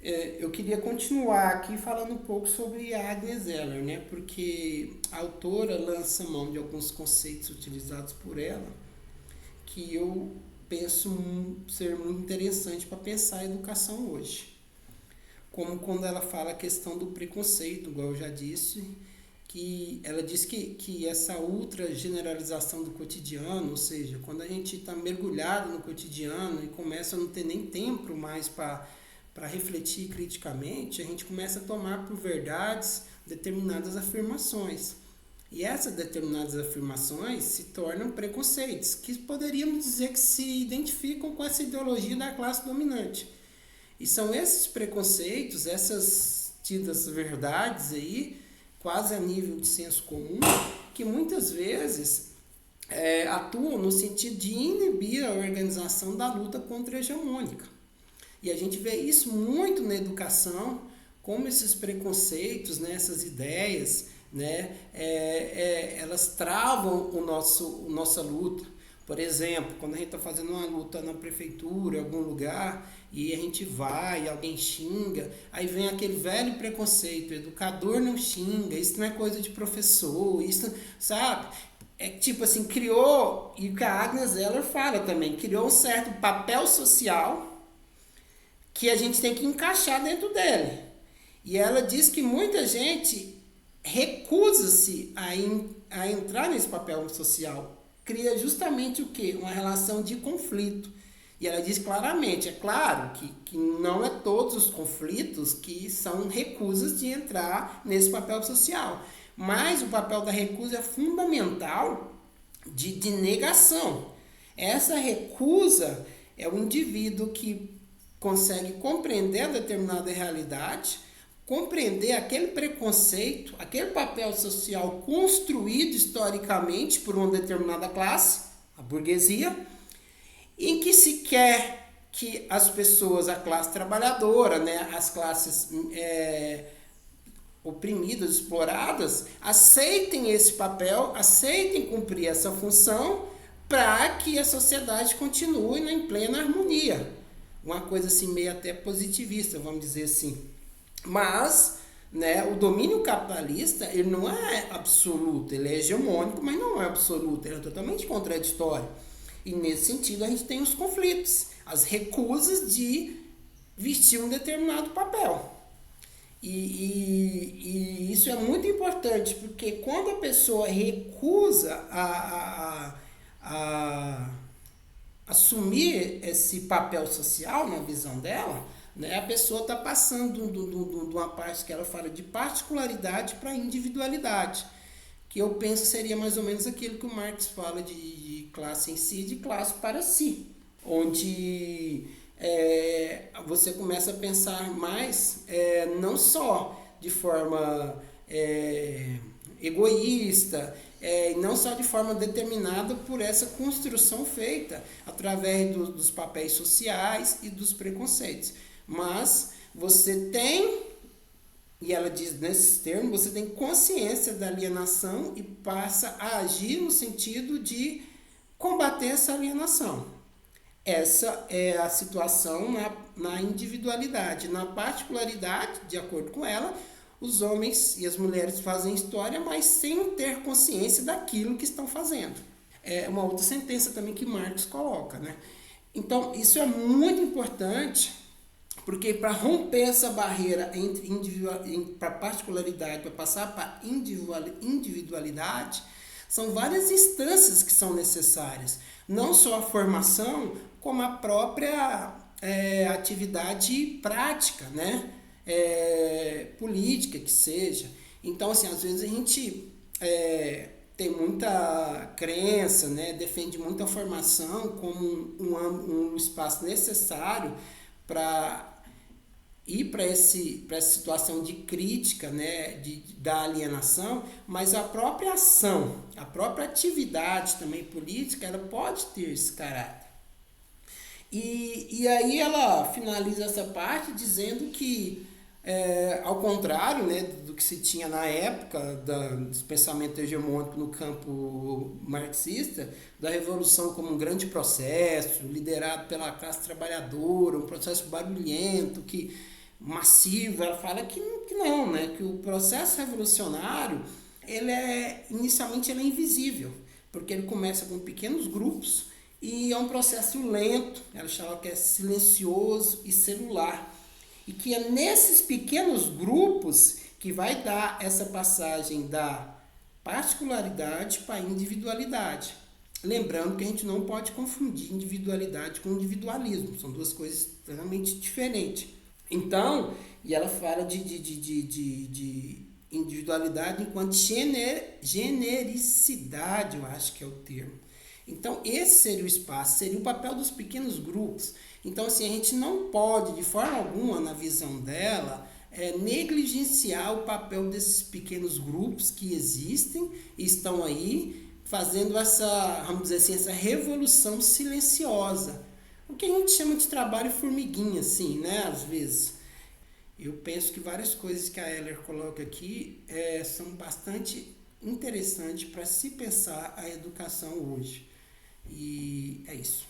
Eu queria continuar aqui falando um pouco sobre a Agnes Zeller, né? Porque a autora lança mão de alguns conceitos utilizados por ela que eu penso ser muito interessante para pensar a educação hoje. Como quando ela fala a questão do preconceito, igual eu já disse, que ela diz que essa ultra generalização do cotidiano, ou seja, quando a gente está mergulhado no cotidiano e começa a não ter nem tempo mais para refletir criticamente, a gente começa a tomar por verdades determinadas afirmações. E essas determinadas afirmações se tornam preconceitos, que poderíamos dizer que se identificam com essa ideologia da classe dominante. E são esses preconceitos, essas tidas verdades aí, quase a nível de senso comum, que muitas vezes atuam no sentido de inibir a organização da luta contra a hegemônica. E a gente vê isso muito na educação, como esses preconceitos, né, essas ideias, né, elas travam nossa luta. Por exemplo, quando a gente está fazendo uma luta na prefeitura, em algum lugar, e a gente vai, alguém xinga, aí vem aquele velho preconceito, educador não xinga, isso não é coisa de professor, isso, sabe? É tipo assim, criou, e o que a Agnes Zeller fala também, criou um certo papel social que a gente tem que encaixar dentro dele. E ela diz que muita gente recusa-se a entrar nesse papel social. Cria justamente o quê? Uma relação de conflito. E ela diz claramente, é claro que não é todos os conflitos que são recusas de entrar nesse papel social. Mas o papel da recusa é fundamental de negação. Essa recusa é o indivíduo que consegue compreender determinada realidade, compreender aquele preconceito, aquele papel social construído historicamente por uma determinada classe, a burguesia, em que se quer que as pessoas, a classe trabalhadora, né, as classes oprimidas, exploradas, aceitem esse papel, aceitem cumprir essa função para que a sociedade continue em plena harmonia. Uma coisa assim meio até positivista, vamos dizer assim. Mas, né, o domínio capitalista, ele não é absoluto, ele é hegemônico, mas não é absoluto, ele é totalmente contraditório. E nesse sentido a gente tem os conflitos, as recusas de vestir um determinado papel. E isso é muito importante, porque quando a pessoa recusa a assumir esse papel social na visão dela, né, a pessoa está passando de uma parte que ela fala de particularidade para individualidade, que eu penso que seria mais ou menos aquilo que o Marx fala de classe em si, de classe para si, onde você começa a pensar mais não só de forma egoísta, não só de forma determinada por essa construção feita através dos papéis sociais e dos preconceitos. Mas você tem, e ela diz nesses termos, você tem consciência da alienação e passa a agir no sentido de combater essa alienação. Essa é a situação na individualidade. Na particularidade, de acordo com ela, os homens e as mulheres fazem história, mas sem ter consciência daquilo que estão fazendo. É uma outra sentença também que Marx coloca, né? Então, isso é muito importante, porque para romper essa barreira para particularidade, para passar para individualidade, são várias instâncias que são necessárias. Não só a formação, como a própria atividade prática, né? Política que seja. Então, assim, às vezes a gente tem muita crença, né? Defende muita formação como um espaço necessário para ir para essa situação de crítica, né, da alienação, mas a própria ação, a própria atividade também política, ela pode ter esse caráter. E aí ela finaliza essa parte dizendo que, ao contrário, né, do que se tinha na época do pensamento hegemônico no campo marxista, da revolução como um grande processo, liderado pela classe trabalhadora, um processo barulhento que massivo. Ela fala que não, né? Que o processo revolucionário, inicialmente ele é invisível, porque ele começa com pequenos grupos e é um processo lento, ela fala que é silencioso e celular. E que é nesses pequenos grupos que vai dar essa passagem da particularidade para a individualidade. Lembrando que a gente não pode confundir individualidade com individualismo, são duas coisas totalmente diferentes. Então, e ela fala de individualidade enquanto genericidade, eu acho que é o termo. Então, esse seria o espaço, seria o papel dos pequenos grupos. Então, assim, a gente não pode, de forma alguma, na visão dela, negligenciar o papel desses pequenos grupos que existem e estão aí, fazendo essa, vamos dizer assim, essa revolução silenciosa. O que a gente chama de trabalho formiguinha, assim, né, às vezes. Eu penso que várias coisas que a Heller coloca aqui são bastante interessantes para se pensar a educação hoje. E é isso.